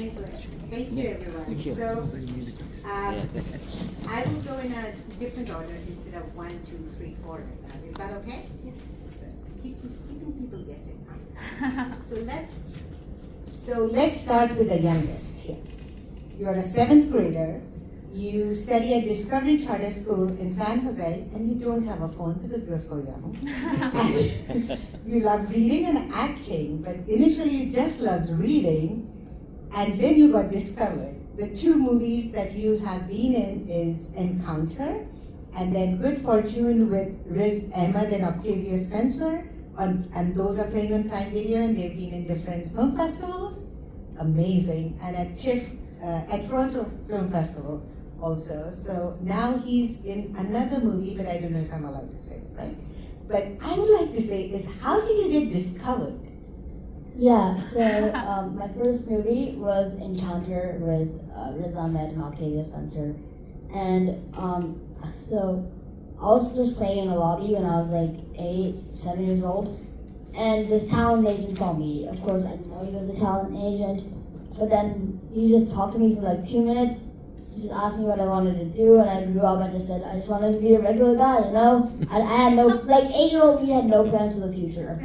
Thank you, everyone. Thank you. So, I will go in a different order instead of 1, 2, 3, 4 like that. Is that okay? Yes. So, keeping people guessing. Huh? So let's start with the youngest here. You're a 7th grader. You study at Discovery Charter School in San Jose, and you don't have a phone because you're so young. And you love reading and acting, but initially you just loved reading, and then you got discovered. The 2 movies that you have been in is Encounter, and then Good Fortune with Riz Ahmed and Octavia Spencer, and those are playing on Prime Video, and they've been in different film festivals. Amazing. And at TIFF, at Toronto Film Festival also. So now he's in another movie, but I don't know if I'm allowed to say it, right? But I would like to say is, how did you get discovered? Yeah, so my first movie was Encounter with Riz Ahmed and Octavia Spencer. And so I was just playing in a lobby when I was like 8, 7 years old. And this talent agent saw me. Of course, I didn't know he was a talent agent. But then he just talked to me for like 2 minutes. He just asked me what I wanted to do, and I grew up and just said I just wanted to be a regular guy, you know? I had no, like 8-year-old me had no plans for the future.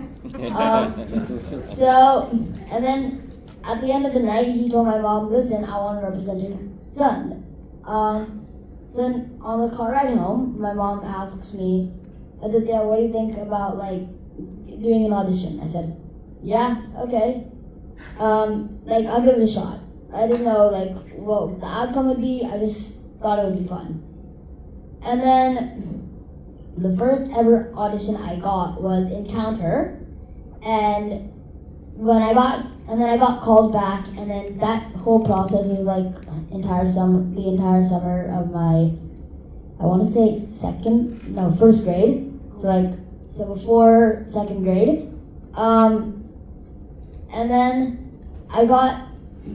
So, and then at the end of the night, he told my mom, listen, I want to represent your son. So then on the car ride home, my mom asks me, Aditya, what do you think about like doing an audition? I said, yeah, okay. Like I'll give it a shot. I didn't know like what the outcome would be. I just thought it would be fun. And then the first ever audition I got was Encounter, and then I got called back, and then that whole process was like the entire summer of my, I want to say first grade. So before 2nd grade. And then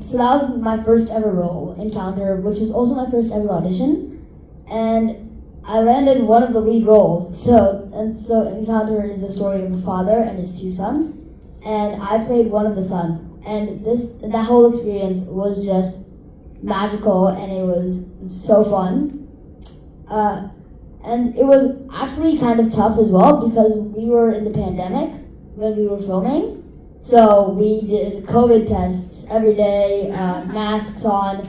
so that was my first ever role, Encounter, which was also my first ever audition. And I landed one of the lead roles. So Encounter is the story of a father and his 2 sons. And I played one of the sons. And that whole experience was just magical, and it was so fun. And it was actually kind of tough as well because we were in the pandemic when we were filming. So we did COVID tests every day, masks on.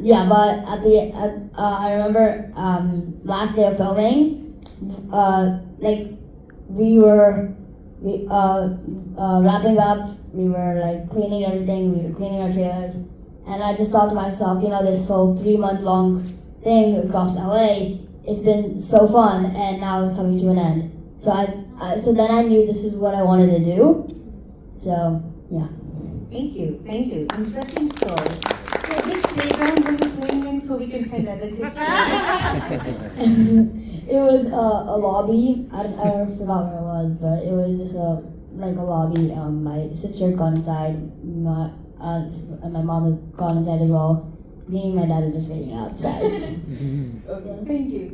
Yeah, but I remember last day of filming, we were wrapping up. We were like cleaning everything. We were cleaning our chairs, and I just thought to myself, this whole 3-month-long thing across LA, it's been so fun, and now it's coming to an end. So then I knew this is what I wanted to do. So, yeah. Thank you. Interesting story. So which playground were you playing in so we can send other kids? It was a lobby. I forgot where it was, but it was just a lobby. My sister had gone inside, and my mom had gone inside as well. Me and my dad are just waiting outside. Okay,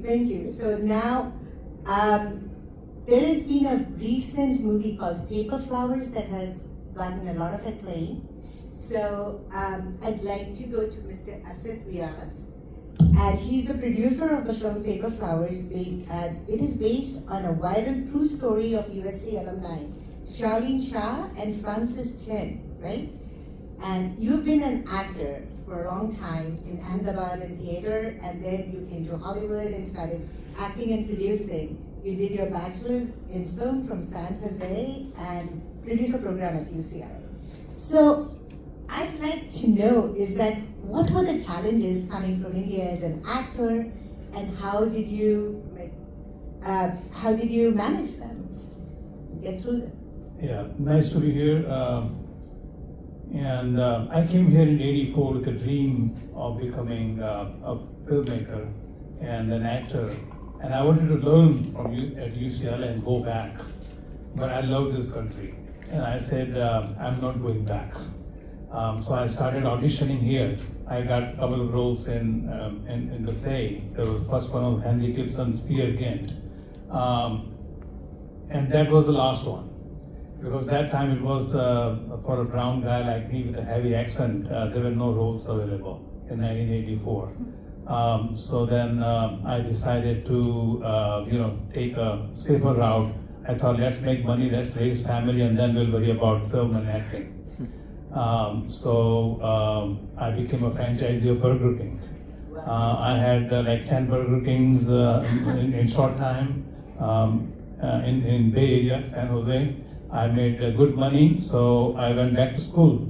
thank you. So now, there has been a recent movie called Paper Flowers that has gotten a lot of acclaim. So I'd like to go to Mr. Asit Vyas, and he's a producer of the film Paper Flowers. It is based on a viral true story of USC alumni Charlene Shah and Francis Chen, right? And you've been an actor for a long time in Ahmedabad and theater, and then you came to Hollywood and started acting and producing. You did your bachelor's in film from San Jose and produced a program at UCLA. So I'd like to know what were the challenges coming from India as an actor, and how did you manage them, get through them? Yeah, nice to be here. And I came here in '84 with a dream of becoming a filmmaker and an actor. And I wanted to learn from you at UCLA and go back. But I love this country. And I said, I'm not going back. So I started auditioning here. I got a couple of roles in the play. The first one was Henry Gibson's Peer Gynt. And that was the last one. Because that time it was for a brown guy like me with a heavy accent, there were no roles available in 1984. So then I decided to take a safer route. I thought, let's make money, let's raise family, and then we'll worry about film and acting. So I became a franchisee of Burger King. I had like 10 Burger Kings in short time in Bay Area, San Jose. I made good money, so I went back to school.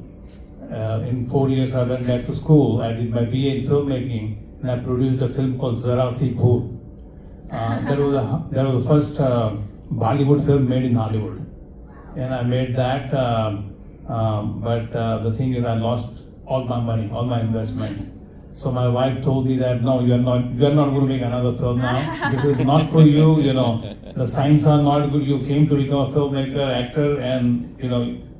In 4 years, I went back to school. I did my BA in filmmaking, and I produced a film called Zara Si Bhool. That was the first Bollywood film made in Hollywood, and I made that. But the thing is, I lost all my money, all my investment. So my wife told me that no, you are not going to make another film now. This is not for you. You know, the signs are not good. You came to become a filmmaker, actor, and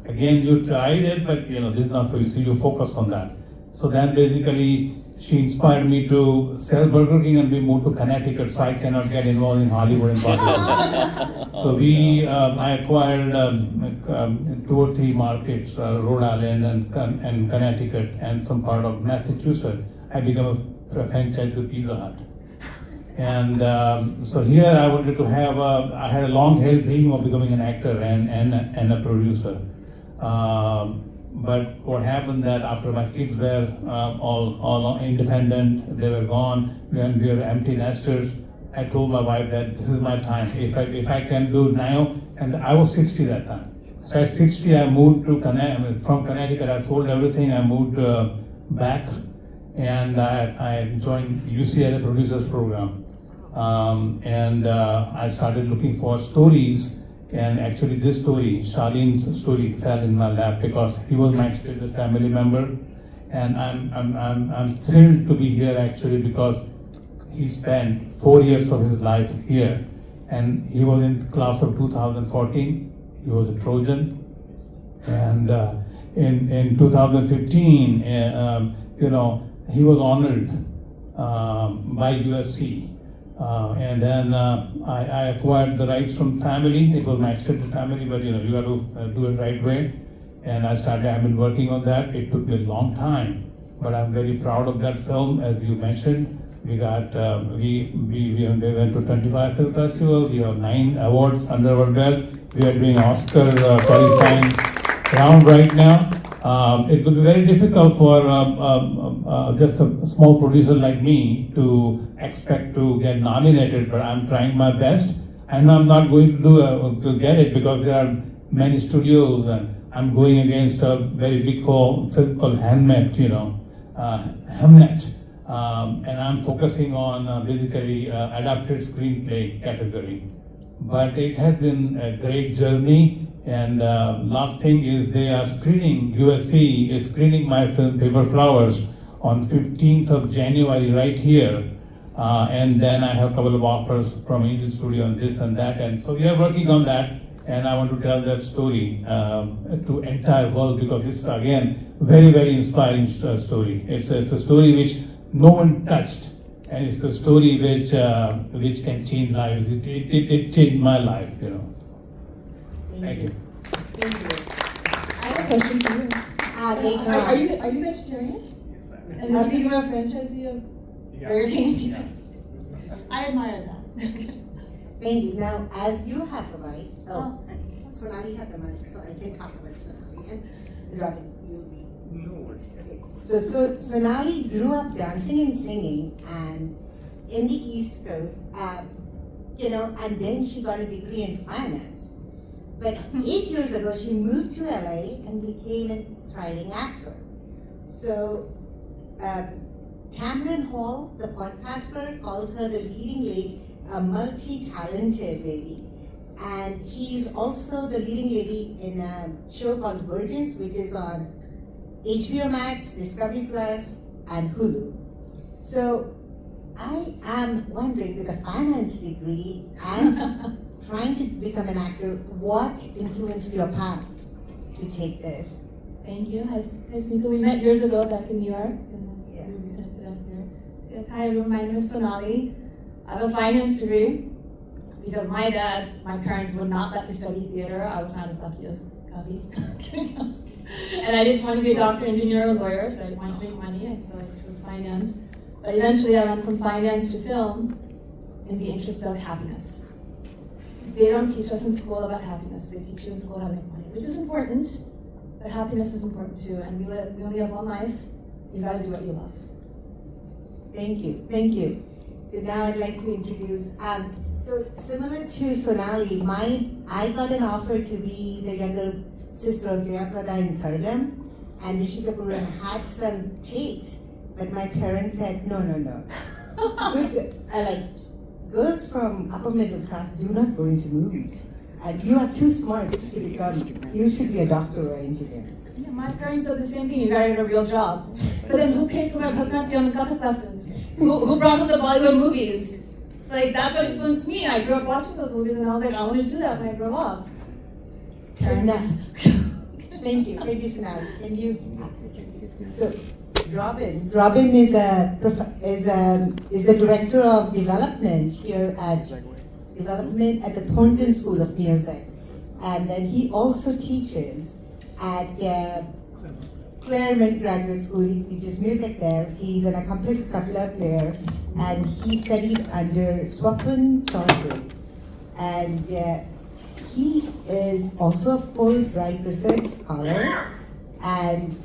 again you tried it, but this is not for you. So you focus on that. So then basically she inspired me to sell Burger King, and we moved to Connecticut, so I cannot get involved in Hollywood and Bollywood. So I acquired 2 or 3 markets, Rhode Island and Connecticut, and some part of Massachusetts. I became a franchise of Pizza Hut. And so here I wanted to have I had a long-held dream of becoming an actor and a producer. But what happened that after my kids were all independent, they were gone, when we were empty nesters, I told my wife that this is my time. If I can do it now, and I was 60 that time. So at 60, I moved to from Connecticut. I sold everything. I moved back, and I joined UCLA Producers Program. And I started looking for stories. And actually this story, Charlene's story, fell in my lap because he was my extended family member. And I'm thrilled to be here actually because he spent 4 years of his life here. And he was in class of 2014. He was a Trojan. And in 2015, he was honored by USC. And then I acquired the rights from family. It was my extended family, but you got to do it right way. And I've been working on that. It took me a long time, but I'm very proud of that film. As you mentioned, we got we went to 25 film festivals. We have 9 awards under our belt. We are doing Oscar qualifying round right now. It will be very difficult for just a small producer like me to expect to get nominated, but I'm trying my best. And I'm not going to get it because there are many studios, and I'm going against a very big film called Hamnet, Hamnet. And I'm focusing on basically adapted screenplay category. But it has been a great journey. And last thing is they are screening, USC is screening my film Paper Flowers on 15th of January right here. And then I have a couple of offers from Angel Studio on this and that. And so we are working on that. And I want to tell that story to entire world because this is again very, very inspiring story. It's a story which no one touched. And it's the story which can change lives. It changed my life, Thank you. Thank you. I have a question for you. Are you vegetarian? Yes, I am. And did you become a franchisee of Burger King Pizza? I admire that. Thank you. Now, as you have the mic, Sonali had the mic, so I can talk about Sonali. And Robin, you'll be. No worries. Okay. So Sonali grew up dancing and singing, and in the East Coast, and then she got a degree in finance. But 8 years ago, she moved to LA and became a thriving actor. So, Tamron Hall, the podcaster, calls her the leading lady, a multi-talented lady. And she's also the leading lady in a show called Virgins, which is on HBO Max, Discovery Plus, and Hulu. So, I am wondering, with a finance degree and trying to become an actor, what influenced your path to take this? Thank you. Hi, Smita. We met years ago back in New York. Yeah. We connected up here. Yes, hi everyone. My name is Sonali. I have a finance degree. because my parents would not let me study theater. I was not as lucky as Kavi. And I didn't want to be a doctor, engineer, or lawyer, so I wanted to make money, and so it was finance. But eventually I went from finance to film in the interest of happiness. They don't teach us in school about happiness. They teach you in school how to make money, which is important, but happiness is important too. And we only have one life. You gotta do what you love. Thank you, thank you. So now I'd like to introduce, so similar to Sonali, I got an offer to be the younger sister of Jayaprada in Sargam, and Rishi Kapoor had some takes, but my parents said, no. Girls from upper middle class do not go into movies, and you are too smart to become, you should be a doctor or engineer. Yeah, my parents said the same thing, you gotta get a real job. But then who paid for my Bharatanatyam and Kathak lessons? Who brought up the Bollywood movies? Like, that's what influenced me. I grew up watching those movies and I was like, I want to do that when I grow up. Parents. Thank you, Sonali. And you? So, Robin is the director of development here at the Thornton School of Music, and then he also teaches at Claremont Graduate School. He teaches music there. He's an accomplished tabla player, and he studied under Swapan Chaudhary, and he is also a Fulbright research scholar, and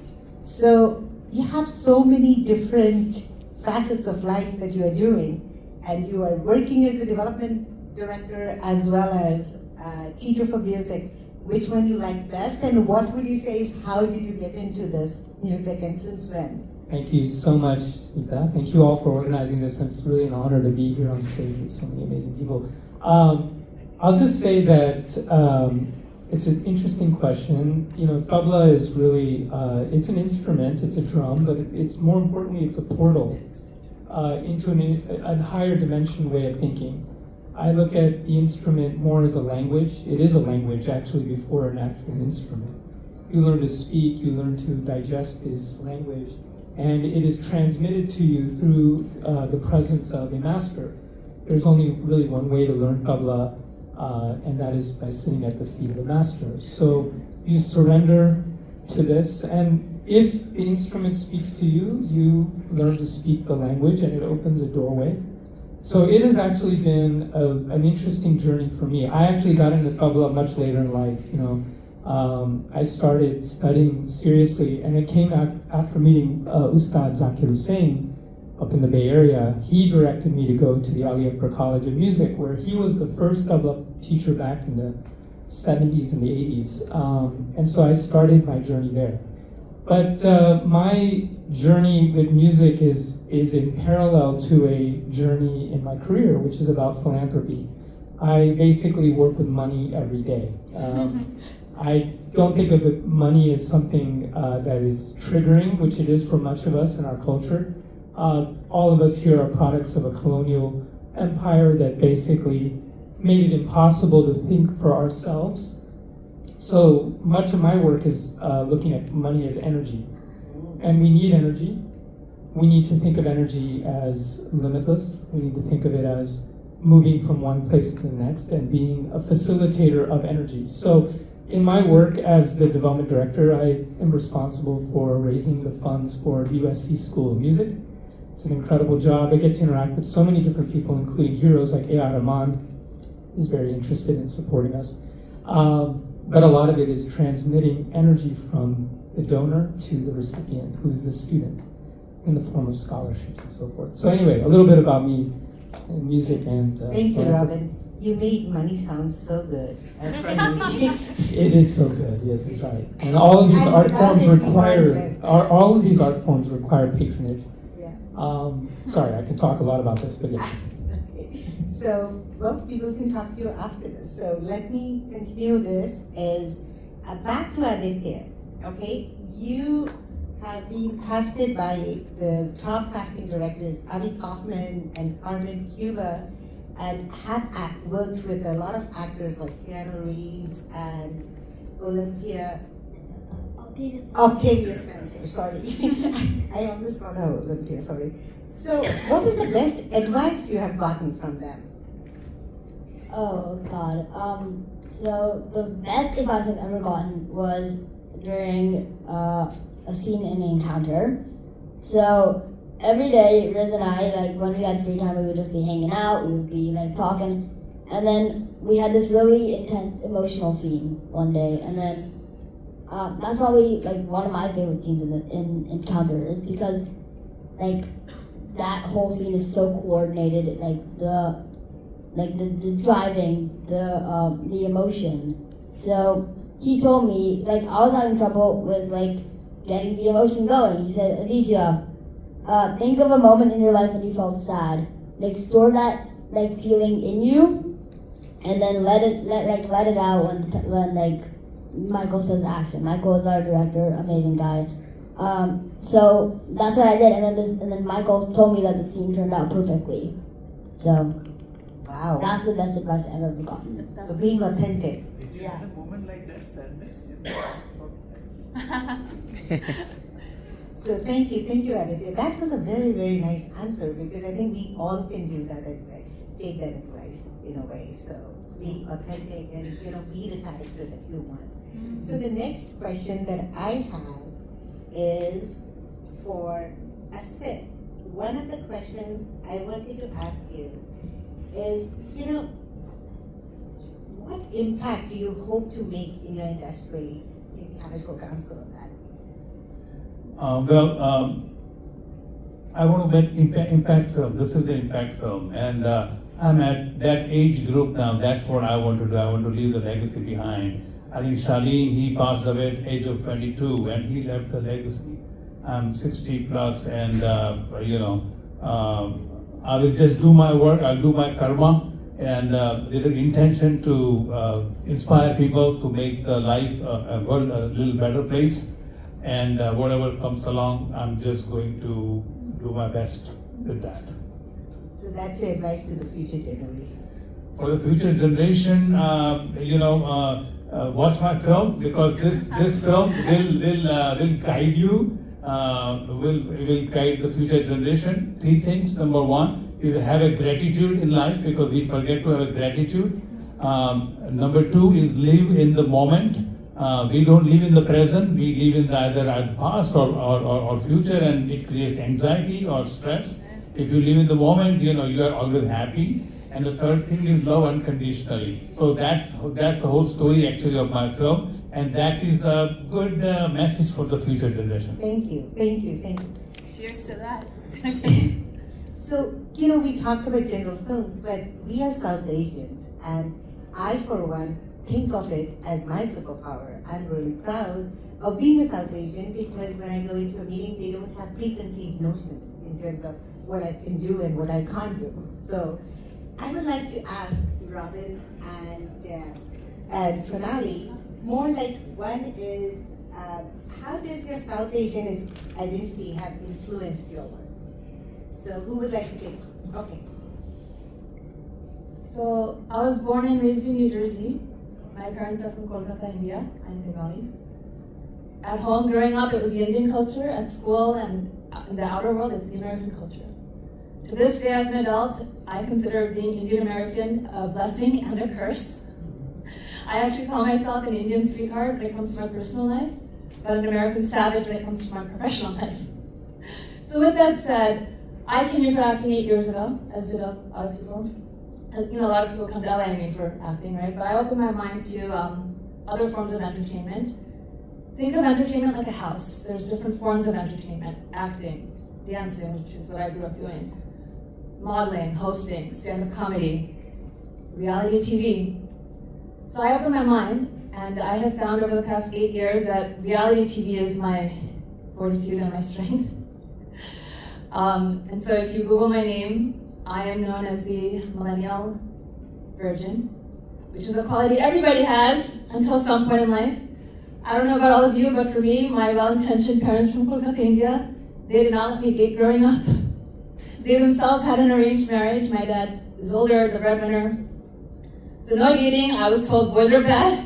so you have so many different facets of life that you are doing, and you are working as a development director as well as a teacher for music. Which one you like best, and what would you say is how did you get into this music, and since when? Thank you so much, Smita. Thank you all for organizing this. It's really an honor to be here on stage with so many amazing people. I'll just say that it's an interesting question. You know, tabla is really, it's an instrument, it's a drum, but it's more importantly, it's a portal into a higher dimension way of thinking. I look at the instrument more as a language. It is a language actually before an actual instrument. You learn to speak, you learn to digest this language, and it is transmitted to you through the presence of a master. There's only really one way to learn tabla, and that is by sitting at the feet of the master. So you surrender to this, and if the instrument speaks to you, you learn to speak the language, and it opens a doorway. So it has actually been an interesting journey for me. I actually got into tabla much later in life. You know, I started studying seriously, and it came after meeting Ustad Zakir Hussain up in the Bay Area. He directed me to go to the Ali Akbar College of Music, where he was the first tabla teacher back in the 70s and the 80s. And so I started my journey there. But my journey with music is in parallel to a journey in my career, which is about philanthropy. I basically work with money every day. I don't think of money as something that is triggering, which it is for much of us in our culture. All of us here are products of a colonial empire that basically made it impossible to think for ourselves. So much of my work is looking at money as energy. And we need energy. We need to think of energy as limitless. We need to think of it as moving from one place to the next and being a facilitator of energy. So in my work as the development director, I am responsible for raising the funds for the USC School of Music. It's an incredible job. I get to interact with so many different people, including heroes like A.R. Rahman, who's very interested in supporting us. But a lot of it is transmitting energy from the donor to the recipient, who's the student, in the form of scholarships and so forth. So anyway, a little bit about me and music and... Thank you, Robin. You made money sound so good. That's energy. It is so good, yes, that's right. And all of these art forms require patronage. Yeah. Sorry, I can talk a lot about this, but yeah. So, well, people can talk to you after this. So let me continue this as back to Aditya. Okay, you have been casted by the top casting directors Avi Kaufman and Carmen Cuba, and has worked with a lot of actors like Keanu Reeves and Octavia Spencer. Sorry, I almost called her Olympia. Sorry. So, what is the best advice you have gotten from them? Oh God. So the best advice I've ever gotten was during a scene in Encounter. So every day, Riz and I, like when we had free time, we would just be hanging out. We would be like talking, and then we had this really intense, emotional scene one day, and then that's probably like one of my favorite scenes in Encounter, is because like that whole scene is so coordinated, like the driving, the emotion. So he told me, like, I was having trouble with like getting the emotion going. He said, Aditya, think of a moment in your life when you felt sad. Like store that like feeling in you, and then let it out when like Michael says action. Michael is our director, amazing guy. So that's what I did, and then Michael told me that the scene turned out perfectly. So Wow. that's the best advice I've ever gotten. So being authentic. Did you Yeah. have a moment like that, sadness? So thank you, Aditya. That was a very, very nice answer, because I think we all can do that advice, take that advice in a way. So be authentic and be the character that you want. So the next question that I have is for Asit. One of the questions I wanted to ask you is, what impact do you hope to make in your industry in Canada Council of that? I want to make impact film. This is the impact film, and I'm at that age group now. That's what I want to do. I want to leave the legacy behind. I think Shaleen, he passed away at the age of 22, and he left the legacy. I'm 60 plus, and I will just do my work. I'll do my karma, and with the intention to inspire people to make the life a world a little better place. And whatever comes along, I'm just going to do my best with that. So that's the advice to the future generation. For the future generation, watch my film, because this film will guide you, will guide the future generation. 3 things. Number 1 is have a gratitude in life, because we forget to have a gratitude. Number 2 is live in the moment. We don't live in the present, we live in either the past or future, and it creates anxiety or stress. If you live in the moment, you are always happy. And the third thing is love unconditionally. So that's the whole story actually of my film, and that is a good message for the future generation. Thank you. Cheers to that. So, we talked about general films, but we are South Asians, and I, for one, think of it as my superpower. I'm really proud of being a South Asian, because when I go into a meeting, they don't have preconceived notions in terms of what I can do and what I can't do. So I would like to ask Robin and Sonali, more like, one is, how does your South Asian identity have influenced your work? So who would like to take? Okay. So I was born and raised in New Jersey. My parents are from Kolkata, India. I'm Bengali. At home, growing up, it was the Indian culture. At school and in the outer world, it's the American culture. To this day, as an adult, I consider being Indian American a blessing and a curse. I actually call myself an Indian sweetheart when it comes to my personal life, but an American savage when it comes to my professional life. So with that said, I came here for acting 8 years ago, as did a lot of people. A lot of people come to LA me for acting, right? But I opened my mind to other forms of entertainment. Think of entertainment like a house. There's different forms of entertainment: acting, dancing, which is what I grew up doing, modeling, hosting, stand-up comedy, reality TV. So I opened my mind, and I have found over the past 8 years that reality TV is my fortitude and my strength. And so if you Google my name, I am known as the millennial virgin, which is a quality everybody has until some point in life. I don't know about all of you, but for me, my well-intentioned parents from Kolkata, India, they did not let me date growing up. They themselves had an arranged marriage. My dad is older, the breadwinner. So no dating. I was told boys are bad.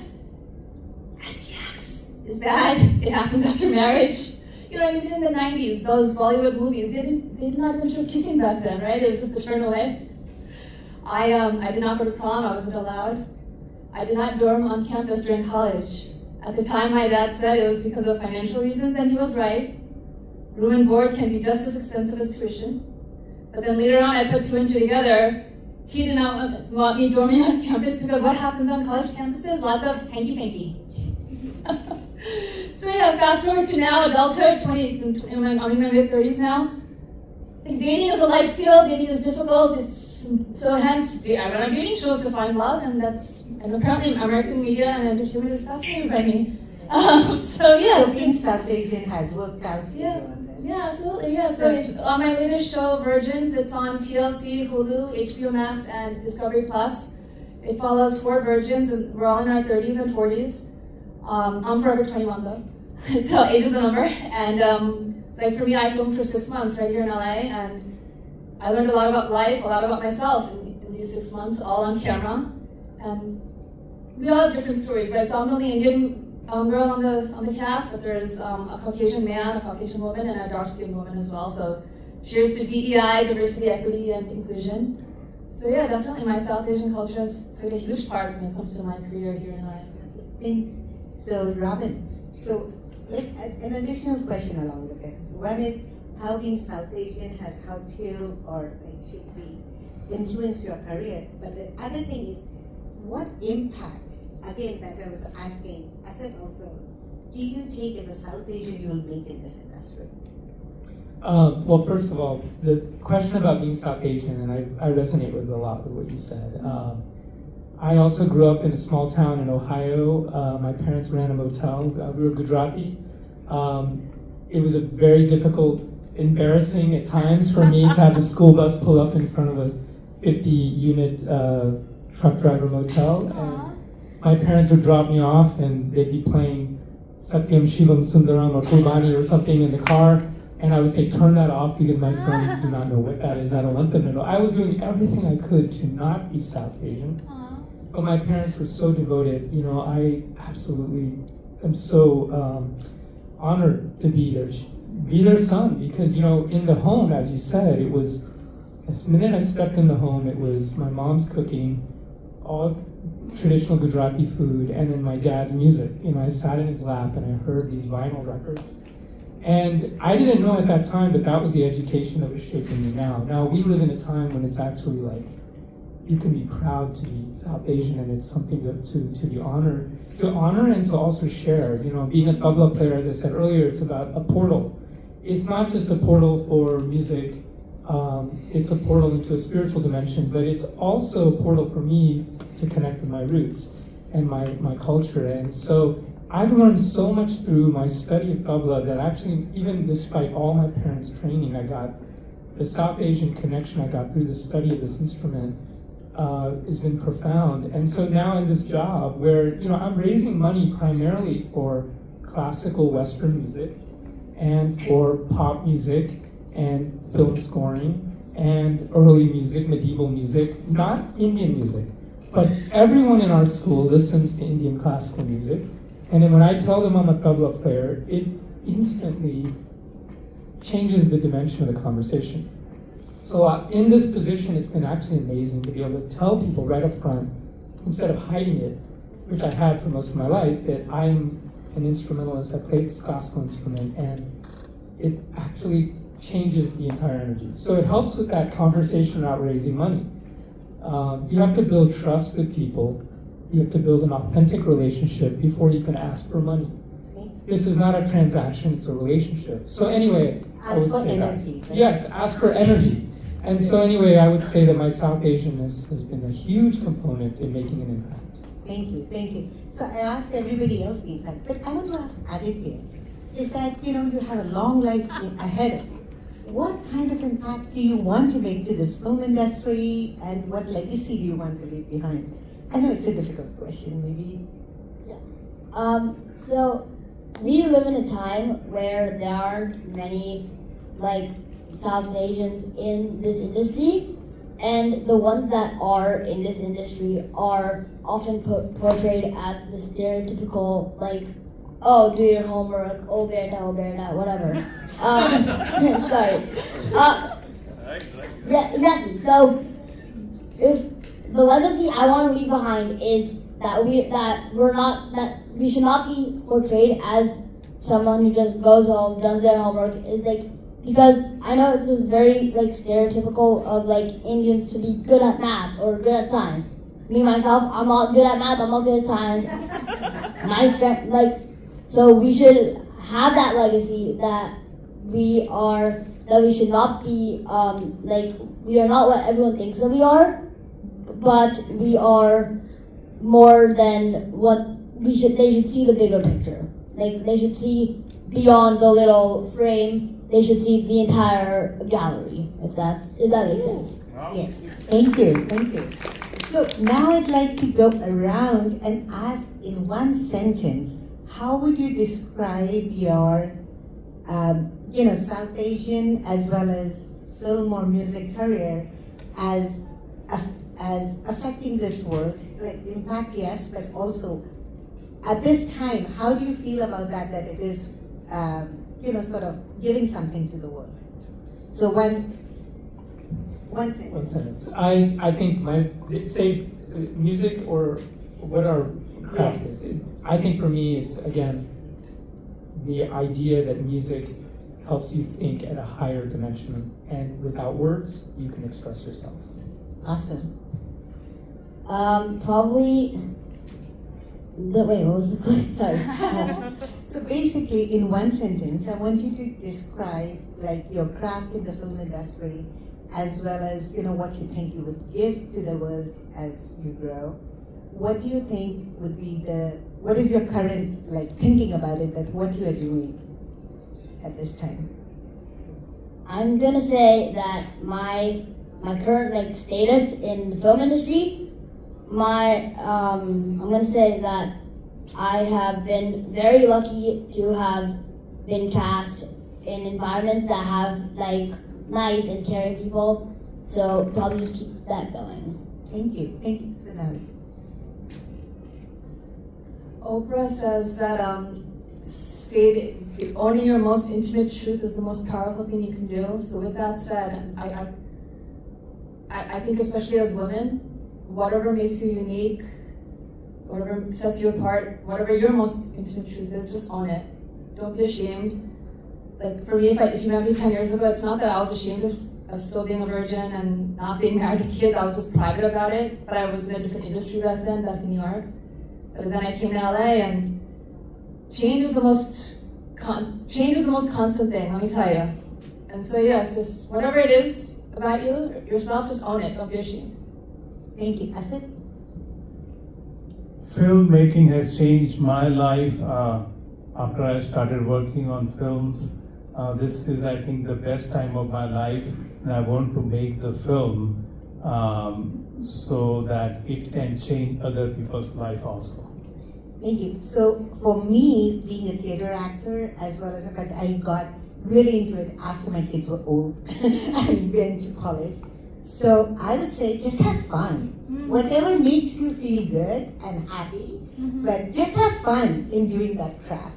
SEX is bad. It happens after marriage. Even in the 90s, those Bollywood movies, they did not even show kissing back then, right? It was just a turn away. I did not go to prom, I wasn't allowed. I did not dorm on campus during college. At the time, my dad said it was because of financial reasons, and he was right. Room and board can be just as expensive as tuition. But then later on, I put two and two together. He did not want me dorming on campus because what happens on college campuses? Lots of hanky-panky. So yeah, fast forward to now, adulthood, I'm in my mid-30s now. I think dating is a life skill, dating is difficult, so hence I run on dating shows to find love, and apparently American media and entertainment is fascinated by me. So yeah. So being South Asian has worked out for you on this. Yeah, absolutely, yeah. So on my latest show, Virgins, it's on TLC, Hulu, HBO Max, and Discovery Plus. It follows 4 virgins, and we're all in our 30s and 40s. I'm forever 21 though, so age is a number. And like for me, I filmed for 6 months right here in LA, and I learned a lot about life, a lot about myself in these 6 months, all on camera. And we all have different stories, right? So I'm the only Indian girl on the cast, but there's a Caucasian man, a Caucasian woman, and a dark-skinned woman as well. So cheers to DEI, diversity, equity, and inclusion. So yeah, definitely my South Asian culture has played a huge part when it comes to my career here in LA. Thanks. So Robin, an additional question along with it. One is how being South Asian has helped you or should be influenced your career. But the other thing is, what impact, again, that I was asking, I said also, do you take as a South Asian you will make in this industry? Well, first of all, the question about being South Asian, and I resonate with a lot with what you said. I also grew up in a small town in Ohio. My parents ran a motel. We were Gujarati. It was a very difficult, embarrassing at times for me to have the school bus pull up in front of a 50-unit truck driver motel. And my parents would drop me off and they'd be playing Satyam Shivam Sundaram or Kurbani or something in the car. And I would say, turn that off because my friends do not know what that is. I don't want them to know. I was doing everything I could to not be South Asian. But my parents were so devoted. You know, I absolutely am so honored to be their son. Because, you know, in the home, as you said, it was, the minute I stepped in the home, it was my mom's cooking, all traditional Gujarati food, and then my dad's music. You know, I sat in his lap and I heard these vinyl records. And I didn't know at that time that that was the education that was shaping me now. Now, we live in a time when it's actually like, you can be proud to be South Asian, and it's something to be honored. To honor and to also share. You know, being a tabla player, as I said earlier, it's about a portal. It's not just a portal for music, it's a portal into a spiritual dimension, but it's also a portal for me to connect with my roots and my culture. And so I've learned so much through my study of tabla that actually, even despite all my parents' training, I got the South Asian connection I got through the study of this instrument has been profound. And so now in this job where, you know, I'm raising money primarily for classical Western music and for pop music and film scoring and early music, medieval music, not Indian music. But everyone in our school listens to Indian classical music. And then when I tell them I'm a tabla player, it instantly changes the dimension of the conversation. So in this position, it's been actually amazing to be able to tell people right up front, instead of hiding it, which I had for most of my life, that I'm an instrumentalist, I play this classical instrument, and it actually changes the entire energy. So it helps with that conversation about raising money. You have to build trust with people. You have to build an authentic relationship before you can ask for money. This is not a transaction, it's a relationship. So anyway, ask for energy. Right? Yes, ask for energy. And so anyway, I would say that my South Asianness has been a huge component in making an impact. Thank you, thank you. So I asked everybody else the impact, but I want to ask Aditya, is that, you know, you have a long life ahead of you. What kind of impact do you want to make to this film industry, and what legacy do you want to leave behind? I know it's a difficult question, maybe. Yeah. So we live in a time where there aren't many like South Asians in this industry, and the ones that are in this industry are often portrayed as the stereotypical, like, oh, do your homework, oh beta, whatever. Sorry. Yeah, exactly. So if the legacy I want to leave behind is that we should not be portrayed as someone who just goes home, does their homework. Is like, because I know it's this very like stereotypical of like Indians to be good at math or good at science. Me myself, I'm not good at math, I'm not good at science. My strength, like, so we should have that legacy that we should not be like, we are not what everyone thinks that we are, but we are more than what we should. They should see the bigger picture. Like, they should see beyond the little frame. They should see the entire gallery, if that makes sense. Yes, thank you. So now I'd like to go around and ask in one sentence, how would you describe your, South Asian as well as film or music career as affecting this world? Like impact, yes, but also at this time, how do you feel about that it is, sort of giving something to the world? So one sentence. I think say music or what our craft is. I think for me it's again the idea that music helps you think at a higher dimension, and without words you can express yourself. Awesome. Probably. Wait, what was the question? Sorry. So basically, in one sentence, I want you to describe like your craft in the film industry, as well as what you think you would give to the world as you grow. What do you think would be what is your current like thinking about it, that what you are doing at this time? I'm gonna say that my current like status in the film industry. I'm gonna say that I have been very lucky to have been cast in environments that have like nice and caring people. So probably just keep that going. Thank you, Sonali. Oprah says that owning your most intimate truth is the most powerful thing you can do. So with that said, I think especially as women, whatever makes you unique, whatever sets you apart, whatever your most intimate truth is, just own it. Don't be ashamed. Like for me, if you met me 10 years ago, it's not that I was ashamed of still being a virgin and not being married with kids. I was just private about it, but I was in a different industry back in New York. But then I came to LA, and change is the most constant thing, let me tell you. And so yeah, it's just whatever it is about you, yourself, just own it. Don't be ashamed. Thank you. Asit? Filmmaking has changed my life after I started working on films. This is, I think, the best time of my life, and I want to make the film so that it can change other people's life also. Thank you. So for me, being a theater actor, as well as I got really into it after my kids were old and went to college. So I would say just have fun. Whatever makes you feel good and happy, but just have fun in doing that craft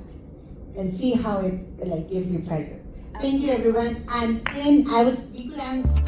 and see how it like gives you pleasure. Thank you, everyone. And then you could answer.